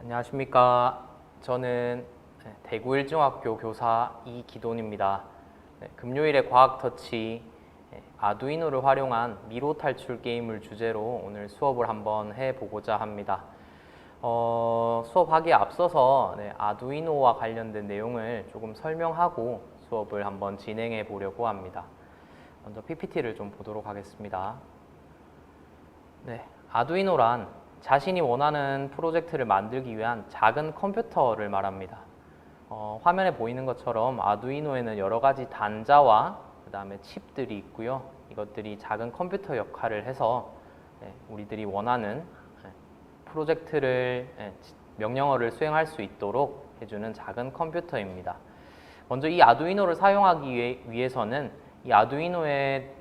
안녕하십니까. 저는 대구일중학교 교사 이기돈입니다. 금요일에 과학터치 아두이노를 활용한 미로 탈출 게임을 주제로 오늘 수업을 한번 해보고자 합니다. 수업하기에 앞서서 아두이노와 관련된 내용을 조금 설명하고 수업을 한번 진행해 보려고 합니다. 먼저 PPT를 좀 보도록 하겠습니다. 아두이노란 자신이 원하는 프로젝트를 만들기 위한 작은 컴퓨터를 말합니다. 화면에 보이는 것처럼 아두이노에는 여러 가지 단자와 그 다음에 칩들이 있고요. 이것들이 작은 컴퓨터 역할을 해서 우리들이 원하는 프로젝트를 명령어를 수행할 수 있도록 해주는 작은 컴퓨터입니다. 먼저 이 아두이노를 사용하기 위해서는 이 아두이노에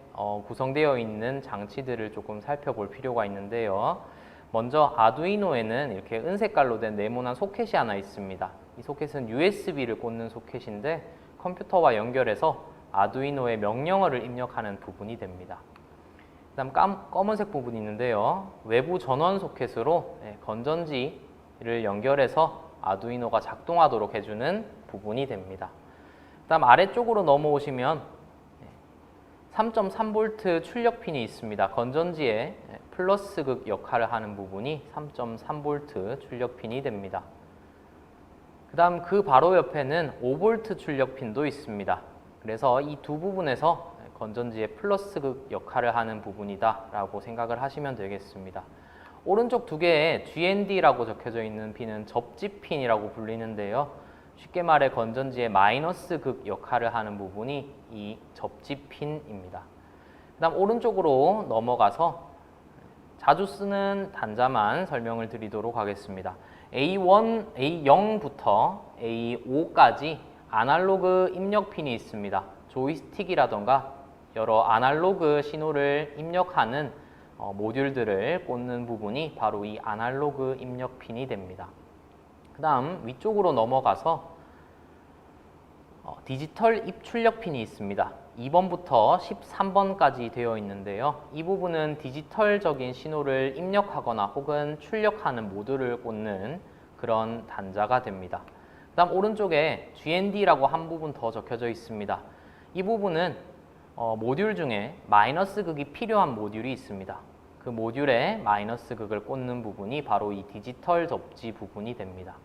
구성되어 있는 장치들을 조금 살펴볼 필요가 있는데요. 먼저 아두이노에는 이렇게 은색깔로 된 네모난 소켓이 하나 있습니다. 이 소켓은 USB를 꽂는 소켓인데 컴퓨터와 연결해서 아두이노의 명령어를 입력하는 부분이 됩니다. 그 다음 검은색 부분이 있는데요. 외부 전원 소켓으로 건전지를 연결해서 아두이노가 작동하도록 해주는 부분이 됩니다. 그 다음 아래쪽으로 넘어오시면 3.3V 출력핀이 있습니다. 건전지에 플러스 극 역할을 하는 부분이 3.3V 출력핀이 됩니다. 그 다음 그 바로 옆에는 5V 출력핀도 있습니다. 그래서 이 두 부분에서 건전지의 플러스 극 역할을 하는 부분이다 라고 생각을 하시면 되겠습니다. 오른쪽 두 개에 GND라고 적혀져 있는 핀은 접지핀이라고 불리는데요. 쉽게 말해 건전지의 마이너스 극 역할을 하는 부분이 이 접지핀입니다. 그 다음 오른쪽으로 넘어가서 자주 쓰는 단자만 설명을 드리도록 하겠습니다. A0부터 A5까지 아날로그 입력핀이 있습니다. 조이스틱이라던가 여러 아날로그 신호를 입력하는 모듈들을 꽂는 부분이 바로 이 아날로그 입력핀이 됩니다. 그 다음 위쪽으로 넘어가서 디지털 입출력 핀이 있습니다. 2번부터 13번까지 되어 있는데요. 이 부분은 디지털적인 신호를 입력하거나 혹은 출력하는 모듈을 꽂는 그런 단자가 됩니다. 그 다음 오른쪽에 GND라고 한 부분 더 적혀져 있습니다. 이 부분은 모듈 중에 마이너스 극이 필요한 모듈이 있습니다. 그 모듈에 마이너스 극을 꽂는 부분이 바로 이 디지털 접지 부분이 됩니다.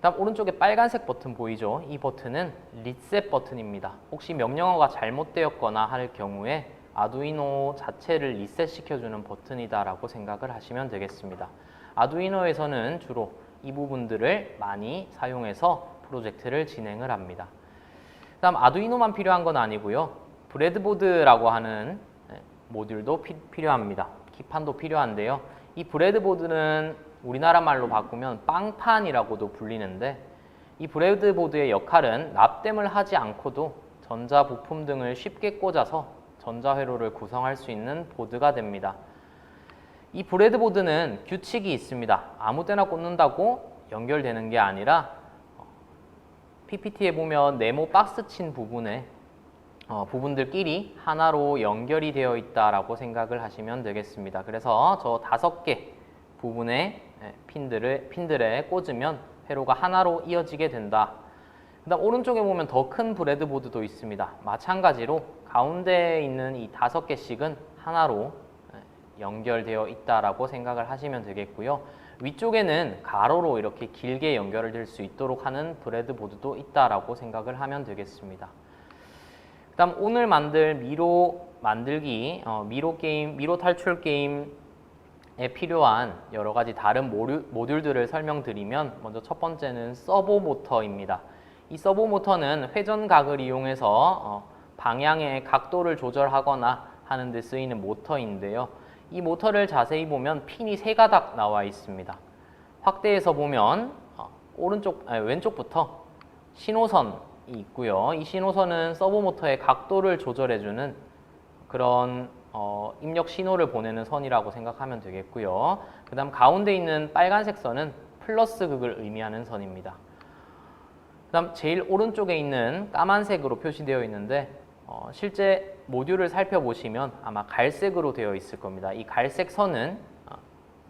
다음 오른쪽에 빨간색 버튼 보이죠? 이 버튼은 리셋 버튼입니다. 혹시 명령어가 잘못되었거나 할 경우에 아두이노 자체를 리셋 시켜주는 버튼이다 라고 생각을 하시면 되겠습니다. 아두이노에서는 주로 이 부분들을 많이 사용해서 프로젝트를 진행을 합니다. 다음 아두이노만 필요한 건 아니고요. 브레드보드라고 하는 모듈도 필요합니다. 기판도 필요한데요. 이 브레드보드는 우리나라 말로 바꾸면 빵판이라고도 불리는데 이 브레드보드의 역할은 납땜을 하지 않고도 전자 부품 등을 쉽게 꽂아서 전자회로를 구성할 수 있는 보드가 됩니다. 이 브레드보드는 규칙이 있습니다. 아무 때나 꽂는다고 연결되는 게 아니라 PPT에 보면 네모 박스 친 부분에 부분들끼리 하나로 연결이 되어 있다라고 생각을 하시면 되겠습니다. 그래서 저 5개 부분에 핀들에 꽂으면 회로가 하나로 이어지게 된다. 그 다음 오른쪽에 보면 더 큰 브레드보드도 있습니다. 마찬가지로 가운데에 있는 이 5개씩은 하나로 연결되어 있다라고 생각을 하시면 되겠고요. 위쪽에는 가로로 이렇게 길게 연결될 수 있도록 하는 브레드보드도 있다라고 생각을 하면 되겠습니다. 그 다음 오늘 만들 미로 만들기, 미로 탈출 게임에 필요한 여러 가지 다른 모듈들을 설명드리면 먼저 첫 번째는 서보 모터입니다. 이 서보 모터는 회전각을 이용해서 방향의 각도를 조절하거나 하는 데 쓰이는 모터인데요. 이 모터를 자세히 보면 핀이 3가닥 나와 있습니다. 확대해서 보면 왼쪽부터 신호선이 있고요. 이 신호선은 서보 모터의 각도를 조절해주는 그런 입력 신호를 보내는 선이라고 생각하면 되겠고요. 그 다음 가운데 있는 빨간색 선은 플러스 극을 의미하는 선입니다. 그 다음 제일 오른쪽에 있는 까만색으로 표시되어 있는데 실제 모듈을 살펴보시면 아마 갈색으로 되어 있을 겁니다. 이 갈색 선은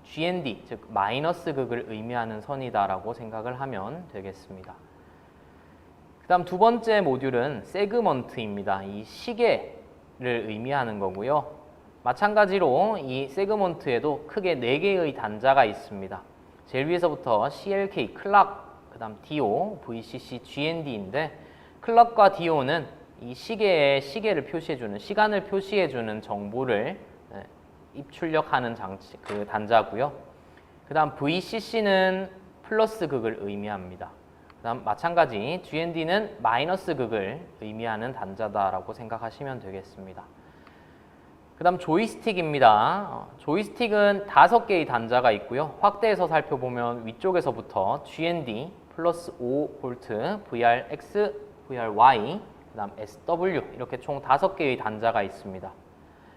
GND, 즉 마이너스 극을 의미하는 선이다라고 생각을 하면 되겠습니다. 그 다음 두 번째 모듈은 세그먼트입니다. 이 시계를 의미하는 거고요. 마찬가지로 이 세그먼트에도 크게 4개의 단자가 있습니다. 제일 위에서부터 CLK, 클락, 그 다음 DO, VCC, GND인데 클락과 DO는 이 시계를 표시해주는, 시간을 표시해주는 정보를 입출력하는 장치, 그 단자고요. 그 다음 VCC는 플러스 극을 의미합니다. 그 다음 마찬가지 GND는 마이너스 극을 의미하는 단자다라고 생각하시면 되겠습니다. 그 다음 조이스틱입니다. 조이스틱은 5개의 단자가 있고요. 확대해서 살펴보면 위쪽에서부터 GND 플러스 5V, VRX, VRY, 그 다음 SW 이렇게 총 5개의 단자가 있습니다.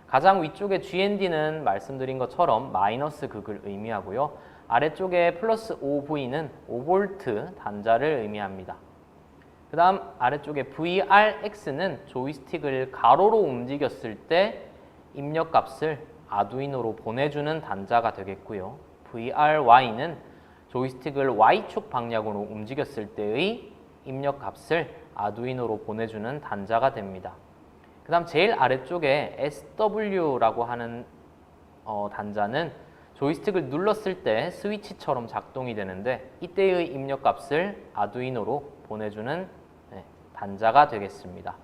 가장 위쪽에 GND는 말씀드린 것처럼 마이너스 극을 의미하고요. 아래쪽에 플러스 5V는 5V 단자를 의미합니다. 그 다음 아래쪽에 VRX는 조이스틱을 가로로 움직였을 때 입력값을 아두이노로 보내주는 단자가 되겠고요. VRY는 조이스틱을 Y축 방향으로 움직였을 때의 입력값을 아두이노로 보내주는 단자가 됩니다. 그 다음 제일 아래쪽에 SW라고 하는 단자는 조이스틱을 눌렀을 때 스위치처럼 작동이 되는데 이때의 입력값을 아두이노로 보내주는 단자가 되겠습니다.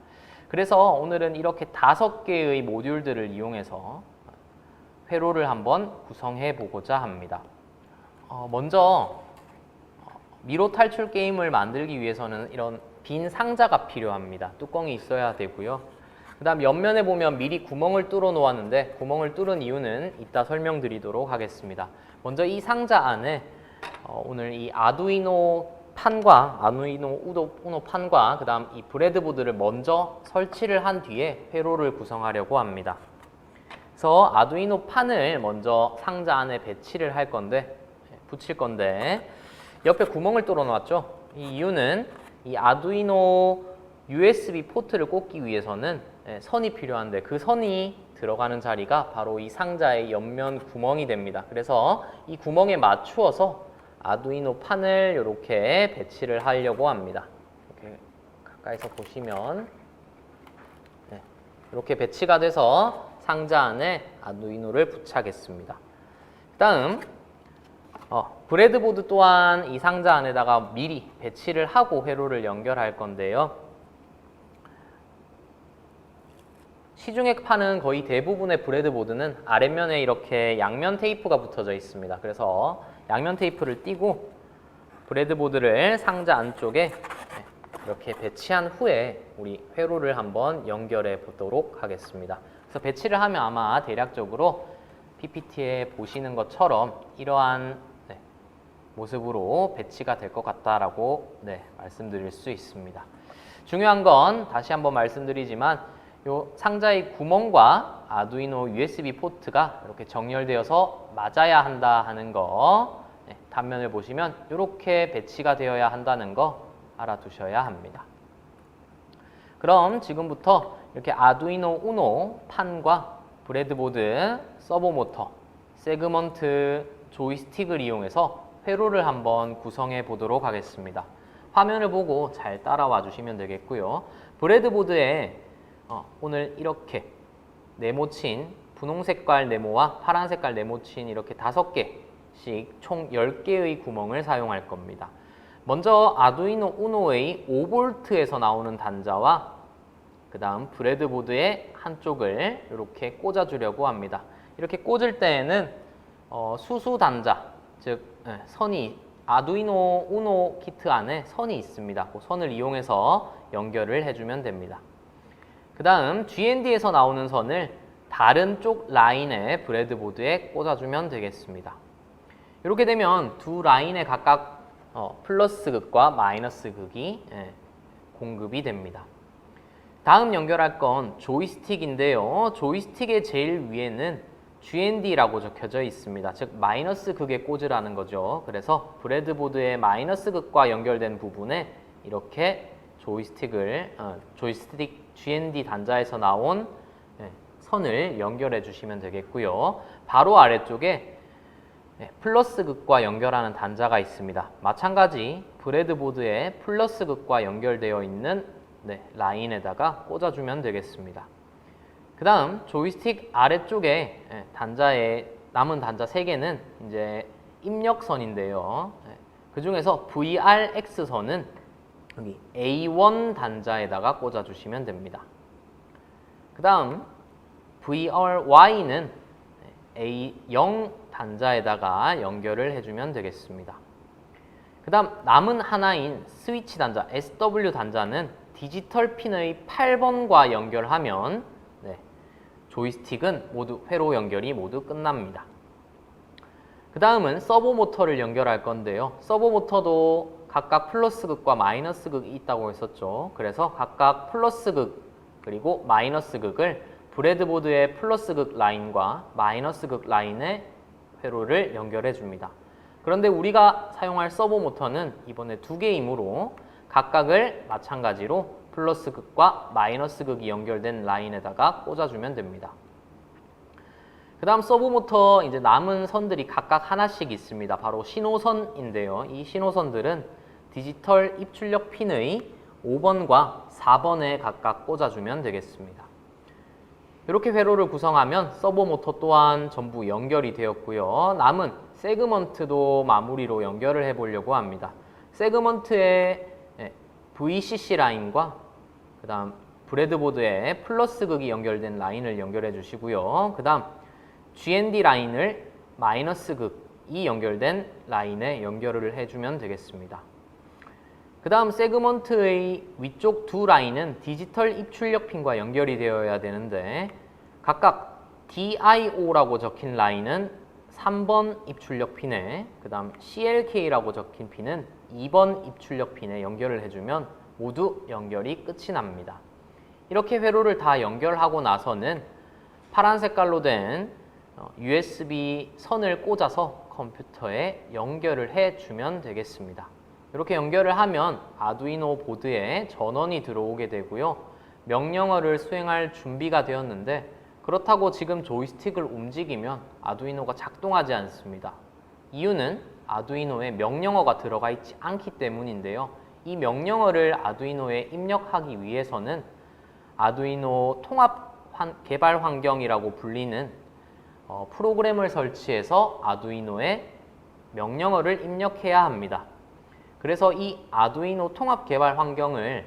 그래서 오늘은 이렇게 5개의 모듈들을 이용해서 회로를 한번 구성해 보고자 합니다. 먼저 미로 탈출 게임을 만들기 위해서는 이런 빈 상자가 필요합니다. 뚜껑이 있어야 되고요. 그 다음 옆면에 보면 미리 구멍을 뚫어 놓았는데 구멍을 뚫은 이유는 이따 설명드리도록 하겠습니다. 먼저 이 상자 안에 오늘 이 아두이노 판과 아두이노 우노 판과 그 다음 이 브레드보드를 먼저 설치를 한 뒤에 회로를 구성하려고 합니다. 그래서 아두이노 판을 먼저 상자 안에 배치를 할 건데 붙일 건데 옆에 구멍을 뚫어 놨죠. 이 이유는 이 아두이노 USB 포트를 꽂기 위해서는 선이 필요한데 그 선이 들어가는 자리가 바로 이 상자의 옆면 구멍이 됩니다. 그래서 이 구멍에 맞추어서 아두이노 판을 이렇게 배치를 하려고 합니다. 이렇게 가까이서 보시면 이렇게 배치가 돼서 상자 안에 아두이노를 부착하겠습니다. 다음 브레드보드 또한 이 상자 안에다가 미리 배치를 하고 회로를 연결할 건데요. 시중에 파는 거의 대부분의 브레드보드는 아랫면에 이렇게 양면 테이프가 붙어져 있습니다. 그래서 양면 테이프를 띄고 브레드보드를 상자 안쪽에 이렇게 배치한 후에 우리 회로를 한번 연결해 보도록 하겠습니다. 그래서 배치를 하면 아마 대략적으로 PPT에 보시는 것처럼 이러한 모습으로 배치가 될 것 같다라고 말씀드릴 수 있습니다. 중요한 건 다시 한번 말씀드리지만 이 상자의 구멍과 아두이노 USB 포트가 이렇게 정렬되어서 맞아야 한다 하는 거 단면을 보시면 이렇게 배치가 되어야 한다는 거 알아두셔야 합니다. 그럼 지금부터 이렇게 아두이노 우노 판과 브레드보드, 서버모터, 세그먼트, 조이스틱을 이용해서 회로를 한번 구성해 보도록 하겠습니다. 화면을 보고 잘 따라와 주시면 되겠고요. 브레드보드에 오늘 이렇게 네모친 분홍 색깔 네모와 파란 색깔 네모친 이렇게 5개씩 총 10개의 구멍을 사용할 겁니다. 먼저 아두이노 우노의 5V에서 나오는 단자와 그 다음 브레드보드의 한쪽을 이렇게 꽂아주려고 합니다. 이렇게 꽂을 때에는 수수 단자, 즉 선이 아두이노 우노 키트 안에 선이 있습니다. 그 선을 이용해서 연결을 해주면 됩니다. 그 다음 GND에서 나오는 선을 다른 쪽 라인의 브레드보드에 꽂아주면 되겠습니다. 이렇게 되면 두 라인에 각각 플러스 극과 마이너스 극이 공급이 됩니다. 다음 연결할 건 조이스틱인데요. 조이스틱의 제일 위에는 GND라고 적혀져 있습니다. 즉 마이너스 극에 꽂으라는 거죠. 그래서 브레드보드의 마이너스 극과 연결된 부분에 이렇게 조이스틱 GND 단자에서 나온 선을 연결해 주시면 되겠고요. 바로 아래쪽에 플러스 극과 연결하는 단자가 있습니다. 마찬가지 브레드보드에 플러스 극과 연결되어 있는 라인에다가 꽂아주면 되겠습니다. 그 다음 조이스틱 아래쪽에 남은 단자 3개는 이제 입력선인데요. 그 중에서 VRX선은 여기 A1 단자에다가 꽂아주시면 됩니다. 그 다음 VRY는 A0 단자에다가 연결을 해주면 되겠습니다. 그 다음 남은 하나인 스위치 단자 SW 단자는 디지털 핀의 8번과 연결하면 조이스틱은 모두 회로 연결이 모두 끝납니다. 그 다음은 서버 모터를 연결할 건데요. 서버 모터도 각각 플러스 극과 마이너스 극이 있다고 했었죠. 그래서 각각 플러스 극 그리고 마이너스 극을 브레드보드의 플러스 극 라인과 마이너스 극 라인의 회로를 연결해 줍니다. 그런데 우리가 사용할 서버 모터는 이번에 2개이므로 각각을 마찬가지로 플러스 극과 마이너스 극이 연결된 라인에다가 꽂아주면 됩니다. 그 다음 서브 모터 이제 남은 선들이 각각 하나씩 있습니다. 바로 신호선인데요. 이 신호선들은 디지털 입출력 핀의 5번과 4번에 각각 꽂아주면 되겠습니다. 이렇게 회로를 구성하면 서버 모터 또한 전부 연결이 되었고요. 남은 세그먼트도 마무리로 연결을 해보려고 합니다. 세그먼트의 VCC 라인과 그 다음 브레드보드에 플러스 극이 연결된 라인을 연결해 주시고요. 그 다음 GND 라인을 마이너스 극이 연결된 라인에 연결을 해주면 되겠습니다. 그 다음 세그먼트의 위쪽 2 라인은 디지털 입출력 핀과 연결이 되어야 되는데 각각 DIO라고 적힌 라인은 3번 입출력 핀에 그 다음 CLK라고 적힌 핀은 2번 입출력 핀에 연결을 해주면 모두 연결이 끝이 납니다. 이렇게 회로를 다 연결하고 나서는 파란 색깔로 된 USB 선을 꽂아서 컴퓨터에 연결을 해주면 되겠습니다. 이렇게 연결을 하면 아두이노 보드에 전원이 들어오게 되고요. 명령어를 수행할 준비가 되었는데 그렇다고 지금 조이스틱을 움직이면 아두이노가 작동하지 않습니다. 이유는 아두이노에 명령어가 들어가 있지 않기 때문인데요. 이 명령어를 아두이노에 입력하기 위해서는 아두이노 통합 개발 환경이라고 불리는 프로그램을 설치해서 아두이노에 명령어를 입력해야 합니다. 그래서 이 아두이노 통합 개발 환경을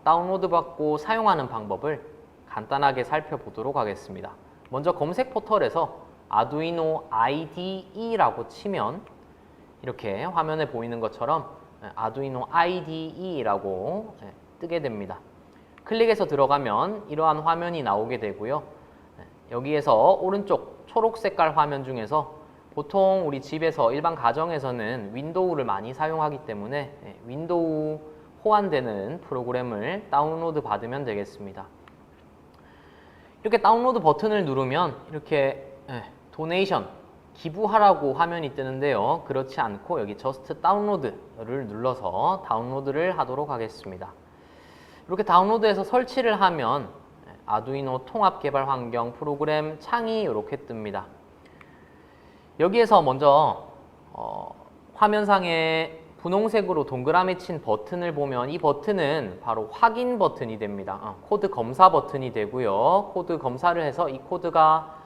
다운로드 받고 사용하는 방법을 간단하게 살펴보도록 하겠습니다. 먼저 검색 포털에서 아두이노 IDE라고 치면 이렇게 화면에 보이는 것처럼 아두이노 IDE라고 뜨게 됩니다. 클릭해서 들어가면 이러한 화면이 나오게 되고요. 여기에서 오른쪽 초록 색깔 화면 중에서 보통 우리 집에서 일반 가정에서는 윈도우를 많이 사용하기 때문에 윈도우 호환되는 프로그램을 다운로드 받으면 되겠습니다. 이렇게 다운로드 버튼을 누르면 이렇게 도네이션, 기부하라고 화면이 뜨는데요. 그렇지 않고 여기 저스트 다운로드를 눌러서 다운로드를 하도록 하겠습니다. 이렇게 다운로드해서 설치를 하면 아두이노 통합 개발 환경 프로그램 창이 이렇게 뜹니다. 여기에서 먼저 화면상에 분홍색으로 동그라미 친 버튼을 보면 이 버튼은 바로 확인 버튼이 됩니다. 코드 검사 버튼이 되고요. 코드 검사를 해서 이 코드가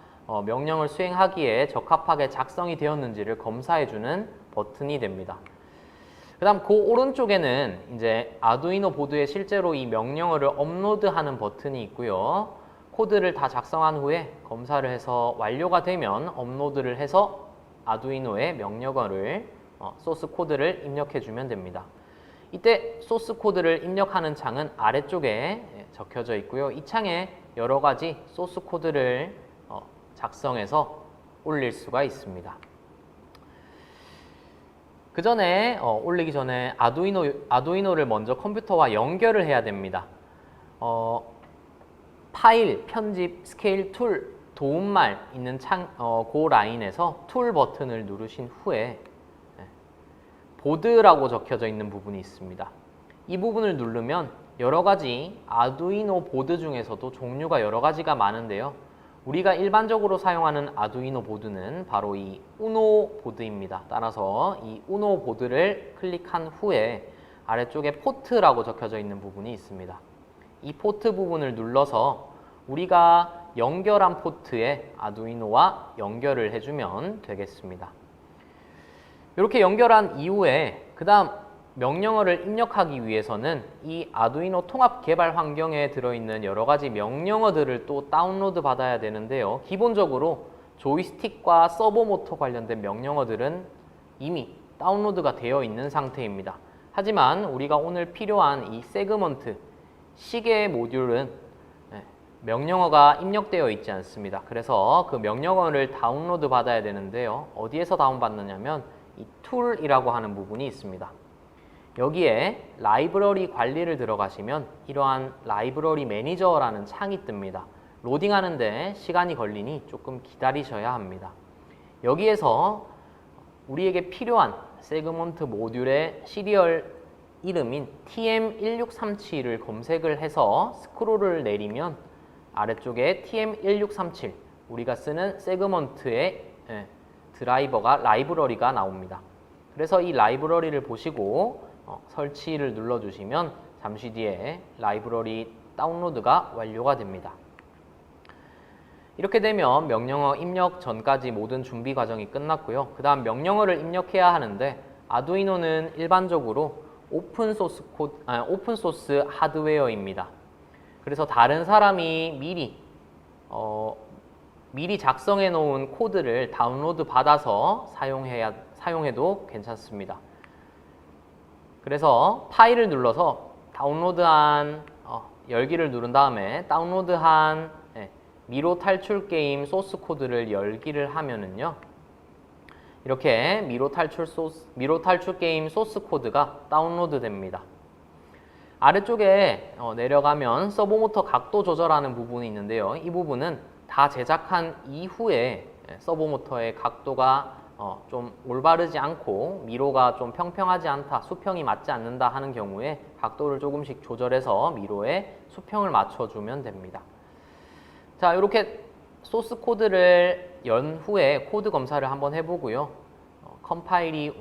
명령을 수행하기에 적합하게 작성이 되었는지를 검사해주는 버튼이 됩니다. 그 다음 그 오른쪽에는 이제 아두이노 보드에 실제로 이 명령어를 업로드하는 버튼이 있고요. 코드를 다 작성한 후에 검사를 해서 완료가 되면 업로드를 해서 아두이노에 명령어를 소스 코드를 입력해 주면 됩니다. 이때 소스 코드를 입력하는 창은 아래쪽에 적혀져 있고요. 이 창에 여러 가지 소스 코드를 작성해서 올릴 수가 있습니다. 그 전에 올리기 전에 아두이노를 먼저 컴퓨터와 연결을 해야 됩니다. 파일, 편집, 스케일 툴, 도움말 있는 그 라인에서 툴 버튼을 누르신 후에 보드라고 적혀져 있는 부분이 있습니다. 이 부분을 누르면 여러 가지 아두이노 보드 중에서도 종류가 여러 가지가 많은데요. 우리가 일반적으로 사용하는 아두이노 보드는 바로 이 우노 보드입니다. 따라서 이 우노 보드를 클릭한 후에 아래쪽에 포트라고 적혀져 있는 부분이 있습니다. 이 포트 부분을 눌러서 우리가 연결한 포트에 아두이노와 연결을 해주면 되겠습니다. 이렇게 연결한 이후에 그 다음 명령어를 입력하기 위해서는 이 아두이노 통합 개발 환경에 들어있는 여러 가지 명령어들을 또 다운로드 받아야 되는데요. 기본적으로 조이스틱과 서버 모터 관련된 명령어들은 이미 다운로드가 되어 있는 상태입니다. 하지만 우리가 오늘 필요한 이 세그먼트 시계 모듈은 명령어가 입력되어 있지 않습니다. 그래서 그 명령어를 다운로드 받아야 되는데요. 어디에서 다운받느냐면 이 툴이라고 하는 부분이 있습니다. 여기에 라이브러리 관리를 들어가시면 이러한 라이브러리 매니저라는 창이 뜹니다. 로딩하는데 시간이 걸리니 조금 기다리셔야 합니다. 여기에서 우리에게 필요한 세그먼트 모듈의 시리얼 이름인 TM1637을 검색을 해서 스크롤을 내리면 아래쪽에 TM1637 우리가 쓰는 세그먼트의 드라이버가 라이브러리가 나옵니다. 그래서 이 라이브러리를 보시고 설치를 눌러주시면 잠시 뒤에 라이브러리 다운로드가 완료가 됩니다. 이렇게 되면 명령어 입력 전까지 모든 준비 과정이 끝났고요. 그 다음 명령어를 입력해야 하는데 아두이노는 일반적으로 오픈소스 하드웨어입니다. 그래서 다른 사람이 미리 작성해 놓은 코드를 다운로드 받아서 사용해도 괜찮습니다. 그래서 파일을 눌러서 다운로드한 열기를 누른 다음에 다운로드한 미로 탈출 게임 소스 코드를 열기를 하면은요. 이렇게 미로 탈출 게임 소스 코드가 다운로드 됩니다. 아래쪽에 내려가면 서버 모터 각도 조절하는 부분이 있는데요. 이 부분은 다 제작한 이후에 서버 모터의 각도가 좀 올바르지 않고 미로가 좀 평평하지 않다, 수평이 맞지 않는다 하는 경우에 각도를 조금씩 조절해서 미로에 수평을 맞춰주면 됩니다. 자, 이렇게 소스 코드를 연 후에 코드 검사를 한번 해보고요. 컴파일이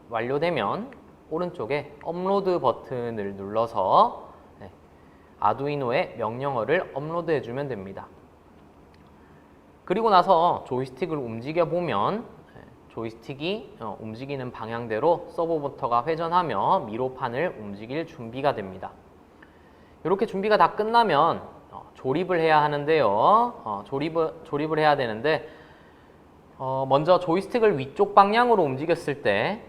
완료되면 오른쪽에 업로드 버튼을 눌러서 아두이노의 명령어를 업로드 해주면 됩니다. 그리고 나서 조이스틱을 움직여 보면 조이스틱이 움직이는 방향대로 서버 모터가 회전하며 미로판을 움직일 준비가 됩니다. 이렇게 준비가 다 끝나면 조립을 해야 하는데요. 조립을 해야 되는데 먼저 조이스틱을 위쪽 방향으로 움직였을 때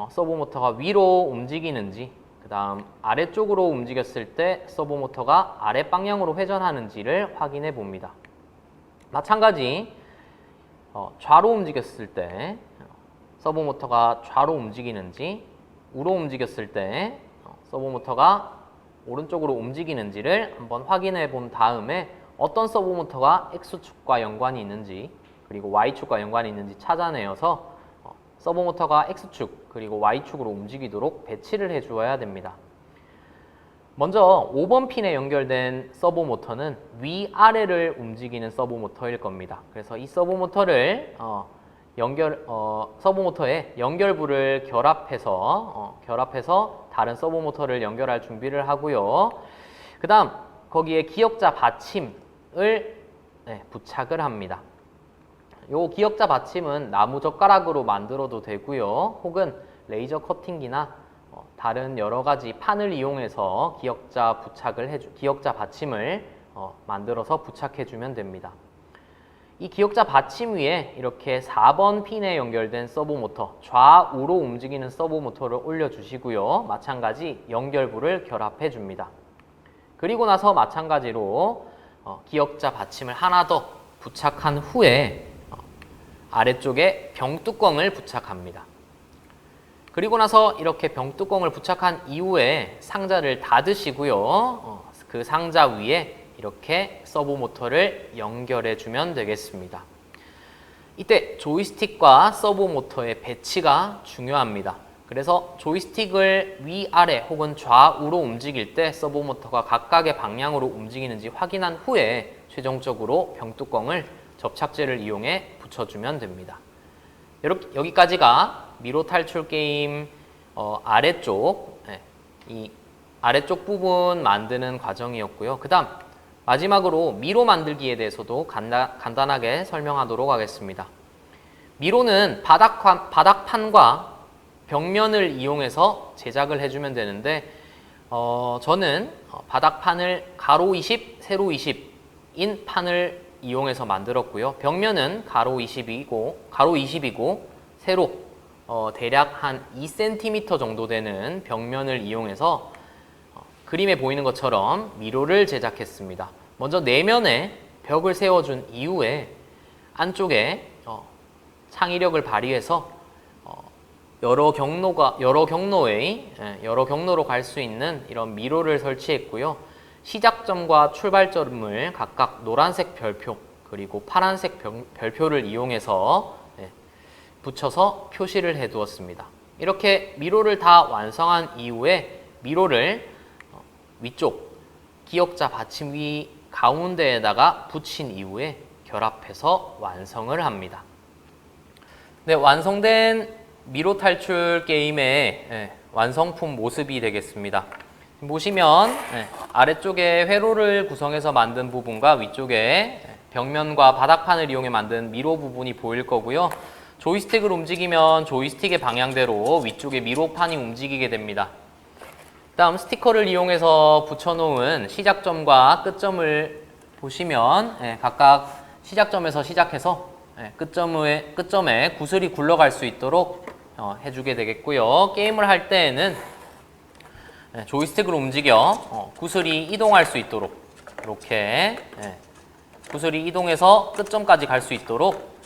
서버 모터가 위로 움직이는지, 그 다음 아래쪽으로 움직였을 때 서버 모터가 아래 방향으로 회전하는지를 확인해 봅니다. 마찬가지 좌로 움직였을 때 서버 모터가 좌로 움직이는지, 우로 움직였을 때 서버 모터가 오른쪽으로 움직이는지를 한번 확인해 본 다음에 어떤 서버 모터가 X축과 연관이 있는지 그리고 Y축과 연관이 있는지 찾아내어서 서버 모터가 X축 그리고 Y축으로 움직이도록 배치를 해 주어야 됩니다. 먼저 5번 핀에 연결된 서버 모터는 위아래를 움직이는 서버 모터일 겁니다. 그래서 이 서버 모터를 서버 모터에 연결부를 결합해서 다른 서버 모터를 연결할 준비를 하고요. 그 다음 거기에 기역자 받침을 부착을 합니다. 요 기역자 받침은 나무 젓가락으로 만들어도 되고요. 혹은 레이저 커팅기나 다른 여러 가지 판을 이용해서 기역자 받침을 만들어서 부착해 주면 됩니다. 이 기역자 받침 위에 이렇게 4번 핀에 연결된 서버 모터, 좌우로 움직이는 서버 모터를 올려주시고요. 마찬가지 연결부를 결합해 줍니다. 그리고 나서 마찬가지로 기역자 받침을 하나 더 부착한 후에 아래쪽에 병뚜껑을 부착합니다. 그리고 나서 이렇게 병뚜껑을 부착한 이후에 상자를 닫으시고요. 그 상자 위에 이렇게 서버 모터를 연결해 주면 되겠습니다. 이때 조이스틱과 서버 모터의 배치가 중요합니다. 그래서 조이스틱을 위아래 혹은 좌우로 움직일 때 서버 모터가 각각의 방향으로 움직이는지 확인한 후에 최종적으로 병뚜껑을 접착제를 이용해 붙여주면 됩니다. 여기까지가 미로 탈출 게임 아래쪽, 이 아래쪽 부분 만드는 과정이었고요. 그 다음 마지막으로 미로 만들기에 대해서도 간단하게 설명하도록 하겠습니다. 미로는 바닥판과 벽면을 이용해서 제작을 해주면 되는데 저는 바닥판을 가로 20, 세로 20인 판을 이용해서 만들었고요. 벽면은 가로 20이고 세로 대략 한 2cm 정도 되는 벽면을 이용해서 그림에 보이는 것처럼 미로를 제작했습니다. 먼저 내면에 벽을 세워준 이후에 안쪽에 창의력을 발휘해서 여러 경로로 갈 수 있는 이런 미로를 설치했고요. 시작점과 출발점을 각각 노란색 별표 그리고 파란색 별표를 이용해서 붙여서 표시를 해 두었습니다. 이렇게 미로를 다 완성한 이후에 미로를 위쪽 기역자 받침 위 가운데에다가 붙인 이후에 결합해서 완성을 합니다. 네, 완성된 미로 탈출 게임의 완성품 모습이 되겠습니다. 보시면 아래쪽에 회로를 구성해서 만든 부분과 위쪽에 벽면과 바닥판을 이용해 만든 미로 부분이 보일 거고요. 조이스틱을 움직이면 조이스틱의 방향대로 위쪽에 미로판이 움직이게 됩니다. 다음 스티커를 이용해서 붙여놓은 시작점과 끝점을 보시면 각각 시작점에서 시작해서 끝점에 구슬이 굴러갈 수 있도록 해주게 되겠고요. 게임을 할 때에는 조이스틱을 움직여 구슬이 이동할 수 있도록 이렇게 구슬이 이동해서 끝점까지 갈 수 있도록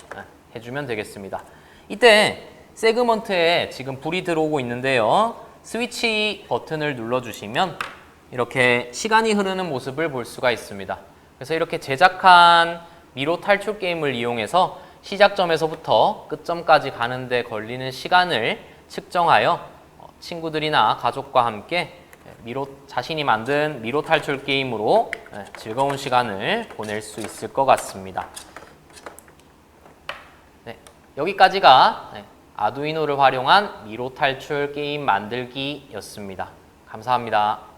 해주면 되겠습니다. 이때 세그먼트에 지금 불이 들어오고 있는데요. 스위치 버튼을 눌러주시면 이렇게 시간이 흐르는 모습을 볼 수가 있습니다. 그래서 이렇게 제작한 미로 탈출 게임을 이용해서 시작점에서부터 끝점까지 가는데 걸리는 시간을 측정하여 친구들이나 가족과 함께 자신이 만든 미로 탈출 게임으로 즐거운 시간을 보낼 수 있을 것 같습니다. 네, 여기까지가 아두이노를 활용한 미로 탈출 게임 만들기였습니다. 감사합니다.